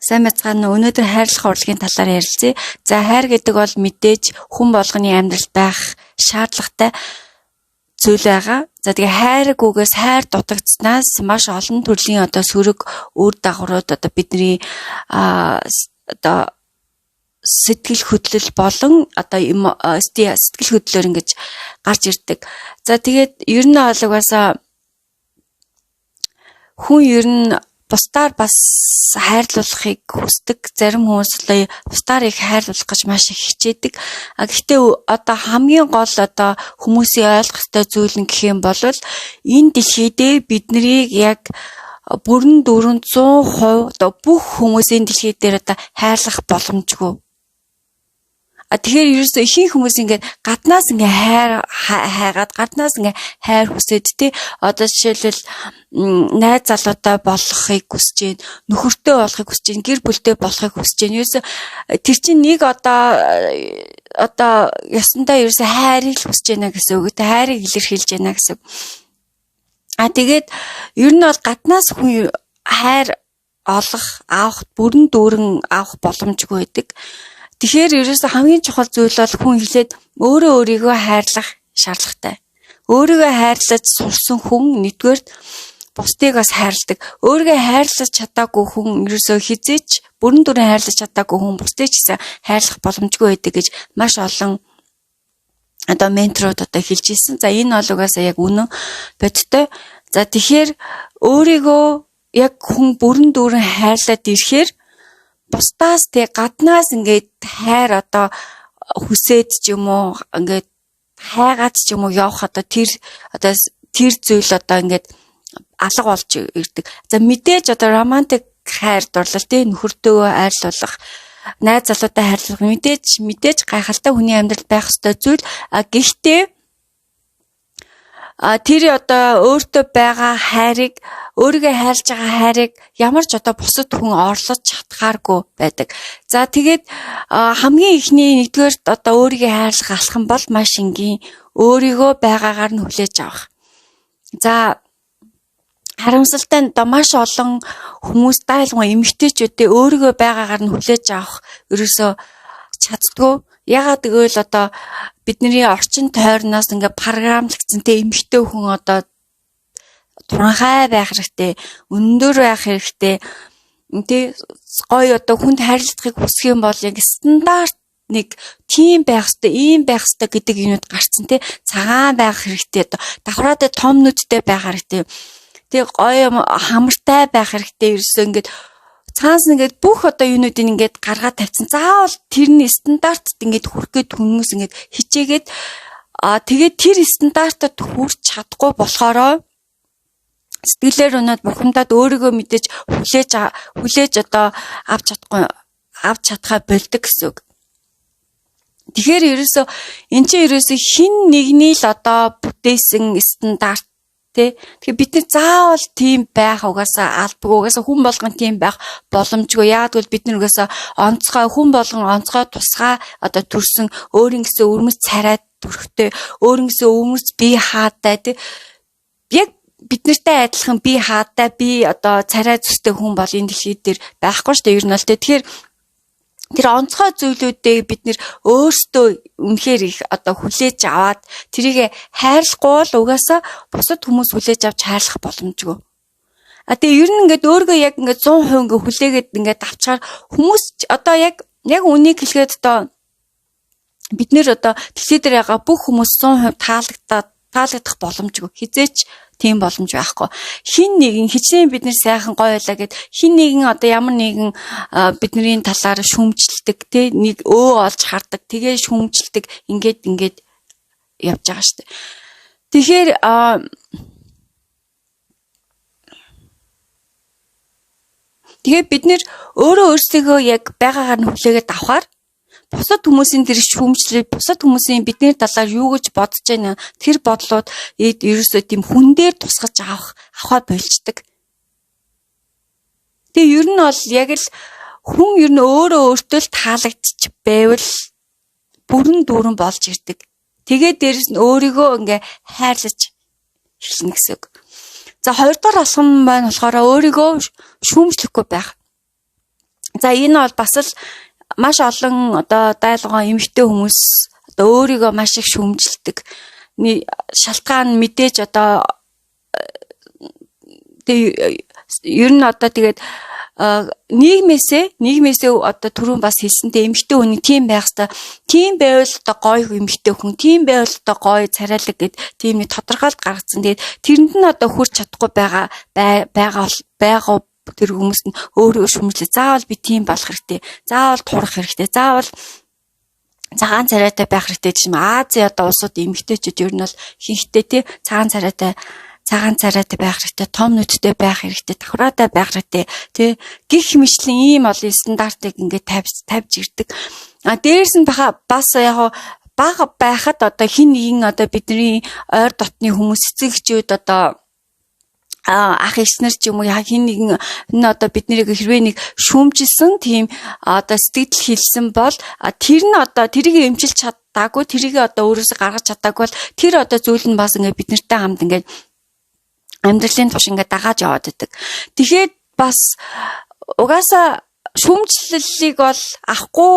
Сайн байцгаана. Өнөөдөр хайрлах урлагийн талаар ярилцъя. За хайр гэдэг бол мэдээж хүн болгоны амьдралд байх шаардлагатай зүйл байгаа. За тэгээ хайрыг үгээс хайр дутагдсанаас маш олон төрлийн сөрөг үр дагаврууд бидний сэтгэл хөдлөл болон сэтгэл хөдлөлөөр ингэж гарч ирдэг. За тэгээд ер нь угаасаа хүн ер нь бусдаар бас хайрлуулахыг хүсдэг. Зарим хүмүүс л бусдаар их хайрлуулах гэж маш их хичээдэг. Гэхдээ хамгийн гол хүмүүсийн ойлгох ёстой зүйл нь гэх юм бол энэ дэлхийд бид нарыг яг бүрэн дүүрэн 100% бүх хүмүүсийн дэлхий дээр хайрлах боломжгүй. Тэгэхээр ерөөсөө ихэнх хүмүүс ингээд гаднаас ингээ хайгаад гаднаас ингээ хайр хүсээд жишээлбэл найз залуутай болохыг хүсэж байна, нөхөртэй болохыг хүсэж байна, гэр бүлтэй болохыг хүсэж байна. Ерөөсөө тэр чинь нэг ясандаа ерөөсөө хайрыг л хүсэж байна гэсэн үг. Хайрыг илэрхийлж байна гэсэн. Тэгээд ер нь бол гаднаас хүн хайр авах бүрэн дүүрэн авах боломжгүй байдаг. Тэгэхээр ерөөсөө хамгийн чухал зүйл бол хүн хэлээд өөрийгөө хайрлах шаардлагатай. Өөрийгөө хайрлаж сурсан хүн нэгдүгээр бусдыг бас хайрладаг. Өөрийгөө хайрлаж чадаагүй хүн ерөөсөө хизээч бүрэн дүрэн хайрлаж чадаагүй хүн бусдыг ч гэсэн хайрлах боломжгүй байдаг гэж маш олон менторууд хэлж ирсэн. За энэ бол угаасаа яг үнэн бодтой. За тэгэхээр өөрийгөө яг хүн бүрэн дүрэн хайрлаад ирэхээр бусдаас гаднаас ингээд хайр хүсээд ч юм уу ингээд хайгаад ч юм уу явах тэр зүйл ингээд алга болж ирдэг. За мэдээж романтик хайр дурлал нөхөртөө хайрлуулах, найз залуутай хайрлах мэдээж гайхалтай хүний амьдралд байх ёстой зүйл. Гэхдээ тэр өөртөө байгаа хайрыг, өөрийгөө хайрлаж байгаа хайрыг ямар ч бусад хүн орлож чадхааргүй байдаг. За тэгээд хамгийн ихний нэгдүгээр өөрийгөө хайрлах алхам бол маш энгийн өөрийгөө байгаагаар нь хүлээж авах. За харамсалтай маш олон хүмүүс ялангуяа эмэгтэйчүүдээ өөрийгөө байгаагаар нь хүлээж авах ерөөсөө чаддгүй. Ягаад гэвэл бидний орчин тойрноос ингээ програмлагдсан эмэгтэй хүн туранхай байх хэрэгтэй, өндөр байх хэрэгтэй. Гоё хүнд хайрлахыг хүсэх юм бол яг стандарт нэг тийм байх ёстой, ийм байх ёстой гэдэг юмуд гарцсан цагаан байх хэрэгтэй, давхраатай том нүдтэй байх хэрэгтэй. Гоё хамартай байх хэрэгтэй. Ерөөсөө ингээд цаанаас ингээд бүх юунуудыг ингээд гаргаад тавьсан. Заавал тэрний стандартад ингээд хүрэх гээд хүмүүс ингээд хичээгээд тэгээд тэр стандартад хүрч чадахгүй болохоор сэтгэлээр өнөөд бухимдаад өөрийгөө мэдээж хүлээж авч чадхаа болдог гэсэн үг. Тэгэхээр ерөөсөө эн чинь ерөөсөө хин нэгний л бүтээсэн стандарт. Тэгэхээр бид нар заавал тийм байх угаасаа албагүй. Угаасаа хүн болгон тийм байх боломжгүй. Яг бол бид нар угаасаа хүн болгон онцгой тусгай төрсөн өөрийн гэсэн өрмөц царай төрхтэй, өөрийн гэсэн өрмөц бие хаатай яг бид нартай адилхан бие хаатай, би царай зүстэй хүн бол энэ дэлхий дээр байхгүй шүү дээ. Ер нь бол тэгэхээр тэр онцгой зүйлүүдээ бид нэр өөрсдөө үнэхээр их хүлээж аваад тэрийг хайрлахгүй бол угаасаа бусад хүмүүс хүлээж авч хайрлах боломжгүй. Тэгээ ер нь ингээд өөргөө яг ингээд 100% ингээд хүлээгээд ингээд авчаар хүмүүс яг үнийг хэлгээд бид нэр дэлхий дээр байгаа бүх хүмүүс 100% таалагдах боломжгүй. Хизээч тийм боломж байхгүй. Хин нэгэн хичнээн бид нэр сайхан гоё байлаа гэд хин нэгэн ямар нэгэн бидний талаар шүмжилдэг нэг олж хардаг, тэгээ шүмжилдэг ингээд явж байгаа шүү дээ. Тэгэхээр бид нэр өөрсдөө яг байгаагаар нь хүлээгээд авахаар бусад хүмүүсийн тэр шүүмжлэл, бусад хүмүүсийн бидний талаар юу гэж бодож байна, тэр бодлууд ерөөсөө тийм хүн дээр тусгаж авахаа болждаг. Тэгээ ер нь бол яг л хүн ер нь өөртөө л таалагдчих байвал бүрэн дүүрэн болж ирдэг. Тэгээд дээрэс нь өөрийгөө ингээ хайрлаж эхэлнэ гэсэн үг. За хоёрдугаар алхам маань болохоор өөрийгөө шүүмжлэхгүй байх. За энэ бол бас л маш олон одоо дайлгоо эмэгтэй хүмүүс одоо өөрийгөө маш их шүүмжилдэг. Шалтгаан мэдээж одоо ер нь одоо тэгээд нийгмээсээ одоо түрүүн бас хэлсэнтэй эмэгтэй хүний тийм байх хэвээр тийм байвал одоо гоё эмэгтэй хүн тийм байвал одоо гоё царайлаг гэд тийм нэг тодорхойлт гаргацсан. Тэгээд тэрэнд нь одоо хүрч чадахгүй байгаа тэр хүмүүс нь өөрөө шүмжлээ. Заавал би тийм болох хэрэгтэй. Заавал турах хэрэгтэй. Заавал цагаан царайтай байх хэрэгтэй гэж юм. Азийн одоо улсууд эмэгтэйчүүд ер нь бол ихэнхдээ тий цагаан царайтай байх хэрэгтэй, том нүдтэй байх хэрэгтэй, давхраатай байх хэрэгтэй, тий гих мэтлэн ийм олон стандартыг ингээд тавьж ирдэг. Дээрээс нь бас яг бага байхад одоо хин нэгэн одоо бидний ойр дотны хүмүүс эцэг эхчүүд одоо ах эхнэр ч юм уу хин нэгэн одоо биднийг хэрвээ нэг шүүмжилсэн тийм одоо сэтгэл хэлсэн бол тэр нь одоо тэрийг эмчилж чадаагүй, тэрийг одоо өөрөөсөө гаргаж чадаагүй бол тэр одоо зүйл нь бас ингээд бид нартай хамт ингээд амьдралын туш ингээд дагааж яваад идэг. Тэгэхээр бас угаасаа шүүмжлэлийг бол авахгүй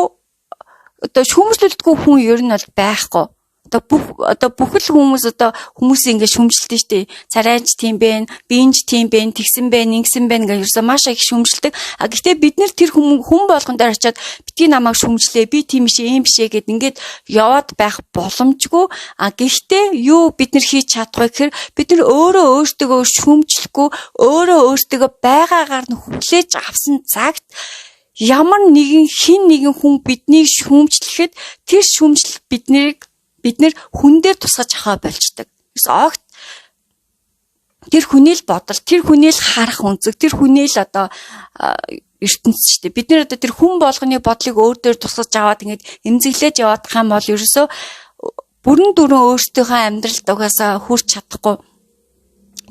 одоо шүүмжлэлдэггүй хүн ер нь бол байхгүй. Одоо бүх л хүмүүсийн ингээд шүүмжилдэг шүү дээ. Царайч тийм бэ, биенч тийм бэ, тэгсэн бэ, ингэсэн бэ ингээд ерөөсөө маш их шүүмжилдэг. Гэхдээ бид нэр тэр хүн болгон дээр очиад битгий намайг шүүмжлээ, би тийм биш ийм биш гэд ингээд яваад байх боломжгүй. Гэхдээ юу бид нэр хийж чадахгүй гэхээр бид нэр өөртөө шүүмжлэхгүй, өөртөө байгаагаар нь хүлээж авсан цагт ямар нэгэн хин нэгэн хүн биднийг шүүмжлэхэд тэр шүүмжил бид нэр хүн дээр тусгаж аваа болчдаг. Огт тэр хүний л бодол, тэр хүний л харах үнцэг, тэр хүний л одоо ертөнц шүү дээ. Бид нэр одоо тэр хүн болгоны бодлыг өөр дээр тусгаж аваад ингээд эмзэглэж яваадах юм бол ерөөсөө бүрэн дүрэн өөртөөхөө амьдралд угаасаа хүрч чадахгүй.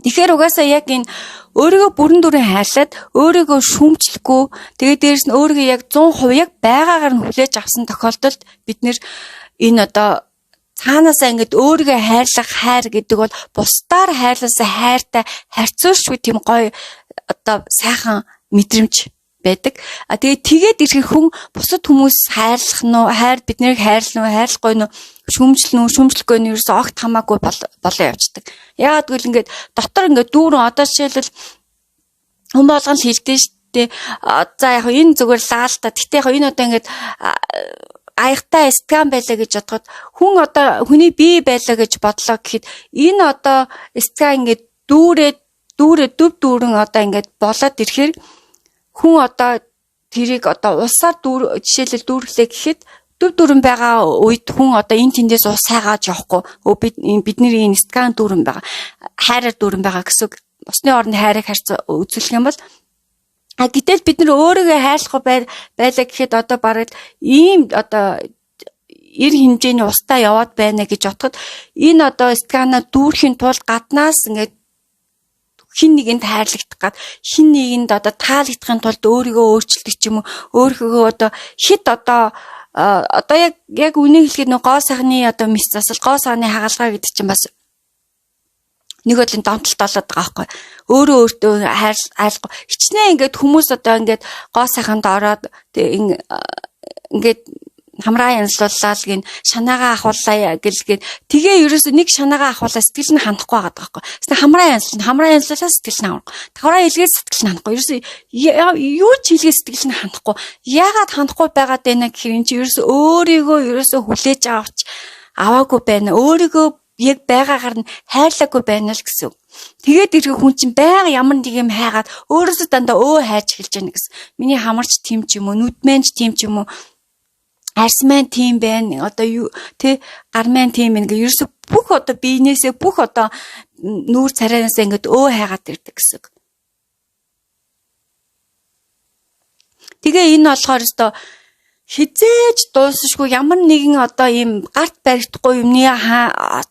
Тэгэхээр угаасаа яг энэ өөрийгөө бүрэн дүрэн хайрлаад өөрийгөө шүүмжлэхгүй тэгээд дээрэс нь өөрийгөө яг 100% яг байгаагаар нь хүлээж авсан тохиолдолд бид нэр энэ одоо цаанаасаа ингээд өөрийгөө хайрлах хайр гэдэг бол бусдаар хайрлаасаа хайртай харьцуулшгүй тийм гоё одоо сайхан мэдрэмж байдаг. Тэгээд ирэх хүн бусад хүмүүс хайрлах нь хайр бид нарыг хайрлах нь хайрлахгүй нь шүүмжлэхгүй нь ерөөсөө огт хамаагүй болоо явцдаг. Яагаад гэвэл ингээд дотор ингээд дүүрэн одоо жишээлбэл хүн болгон л хэлдэг шүү дээ. За яг энэ зүгээр лаалтаа. Гэтэ яг энэ одоо ингээд аягтай стган байлаа гэж бодоход хүн одоо хүний бие байлаа гэж бодлоо гэхэд энэ одоо стган ингээд төв дүүрэн одоо ингээд болоод ирэхээр хүн одоо тэрийг одоо улсаар жишээлбэл дүүрлээ гэхэд төв дүүрэн байгаа үед хүн одоо энэ тэндээс ус хайгааж явахгүй бидний энэ стган дүүрэн байгаа хайраар дүүрэн байгаа гэсэн усны орны хайрыг үзүүлэх юм бол гэтэл бид нар өөрийгөө хайрлахгүй байлаа гэхэд одоо бараг ийм одоо эр хэмжээний устаа яваад байна гэж бодоход энэ одоо скана дүүрхийн тулд гаднаас ингээд хин нэгэнд хайрлагдах гад хин нэгэнд одоо таалагдахын тулд өөрийгөө өөрчилдөг ч юм уу өөрийгөө одоо хит одоо яг үнийг хэлэхэд нэг гоо сайхны одоо мэс засал гоо сайхны хагалгаа гэдэг чинь бас нэг бодлын донтолт болоод байгаа байхгүй. Өөртөө хайрлахгүй. Хичнээн ингээд хүмүүс одоо ингээд гоо сайханд ороод ингээд хамраа янзлууллаа гин шанаагаа ахууллаа гэлгээд тэгээ ерөөсөө нэг шанаагаа ахуулаа сэтгэл нь хандахгүй байгаа байхгүй. Эсвэл хамраа янзлууллаа сэтгэл нь хандахгүй. Давхраа илгээд сэтгэл нь хандахгүй. Ерөөсөө юу ч илгээд сэтгэл нь хандахгүй. Яагаад хандахгүй байгаад байна гэхээр энэ чинь ерөөсөө өөрийгөө ерөөсөө хүлээж аваагүй байна. Өөрийгөө яг байгаагаар нь хайрлаагүй байна л гэсэн. Тэгээд ирэх хүн чинь байга ямар нэг юм хайгаад өөрөөсөө дандаа хайж эхэлж яана гэсэн. Миний хамарч тийм ч юм уу, нүдмэнч тийм ч юм уу, арсман тийм байна. Одоо юу тэ гарман тийм ингээ ерөөсөө бүх одоо биенээсээ бүх одоо нүүр царайнаас ингээд хайгаад ирдэг гэсэн. Тэгээ энэ болохоор өстой хизээж дуусшгүй ямар нэгэн одоо ийм гарт баригдахгүй юмны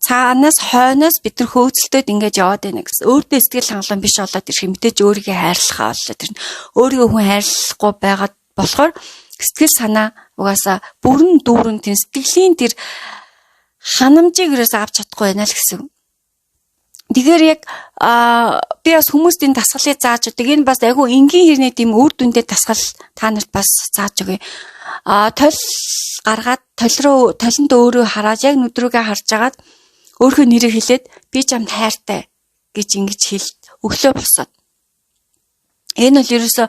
цаанаас хойноос бид нар хөөцөлтөд ингэж яваад байна гэсэн. Өөртөө сэтгэл хангалуун биш болоод ирэх мэдээж өөрийгөө хайрлахаа болоод ирнэ. Өөрийгөө хүн хайрлахгүй байгаад болохоор сэтгэл санаа угаасаа бүрэн дүүрэн тийм сэтгэлийн тэр ханамжийг ерөөс авч чадахгүй байна л гэсэн. Тэгэхээр яг би бас хүмүүст энэ дасгалыг зааж өгдөг. Энэ бас айгүй энгийн хэрний тийм үр дүндээ дасгал та нарт бас зааж өгье. Толь гаргаад толинд өөрөө хараад яг нүдрүүгээ харж агаад өөрийнхөө нэрийг хэлээд би чамд хайртай гэж ингэж хэл өглөө босоод. Энэ бол ерөөсөө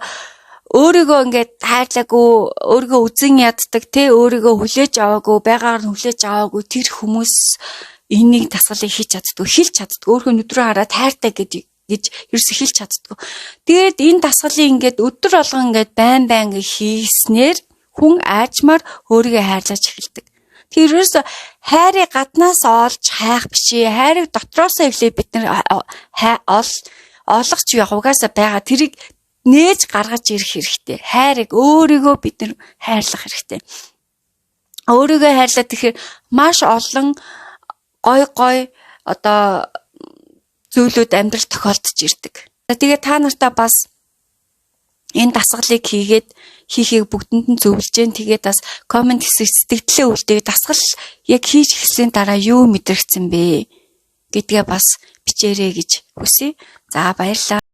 өөрийгөө ингээд хайрлаагүй, өөрийгөө үзэн яддаг, өөрийгөө хүлээж аваагүй, байгаар нь хүлээж аваагүй тэр хүмүүс энийг дасгалыг хийж чаддгүй, хэлж чаддгүй, өөрийнхөө нүдрөө хараад хайртай гэж ерөөсөө хэлж чаддгүй. Тэгээд энэ дасгалыг ингээд өдөр болгон ингээд байн хийснээр хүн аажмаар өөрийгөө хайрлаж эхэлдэг. Тэр ерөөсөө хайрыг гаднаас олж хайх биш ээ. Хайрыг дотроосоо эхлээ бид нар олох ч яг угаасаа байгаа. Тэрийг нээж гаргаж ирэх хэрэгтэй. Хайрыг өөрийгөө бид нар хайрлах хэрэгтэй. Өөрийгөө хайрлаад тэгэхээр маш олон гой одоо зүйлүүд амьдрал тохиолдож ирдэг. Тэгээд та нартаа бас энэ дасгалыг хийхийг бүгдэнд нь зөвлөж जैन. Тэгээд бас комент хэсэг сэтгэлдээ үлдээг дасгал яг хийж эхэлсийн дараа юу мэдрэгдсэн бэ гэдгээ бас бичээрэй гэж хүсье. За баярлалаа.